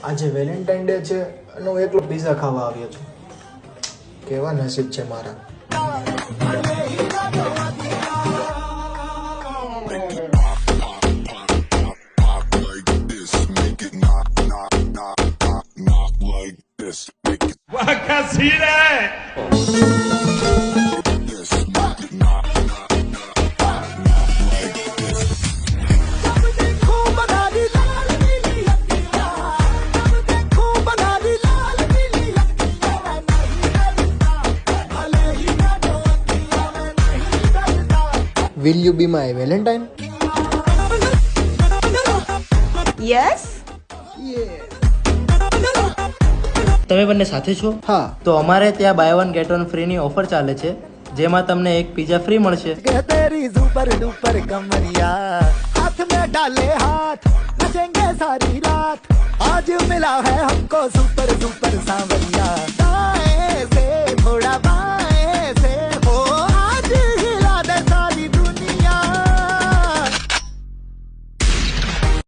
આજે Valentine day છે અને હું એકલો પિઝા ખાવા આવ્યો છું. કેવા નસીબ છે મારા. Will you be my Valentine? Yes. તમે બંને સાથે છો? હા. તો અમારે ત્યાં by one get one free ની ઓફર ચાલે છે, જેમાં તમને એક પિઝા ફ્રી મળશે. तेरी सुपर डुपर कमरिया हाथ में डाले हाथ नचेंगे सारी रात आज मिला है हमको सुपर सुपर सांवरिया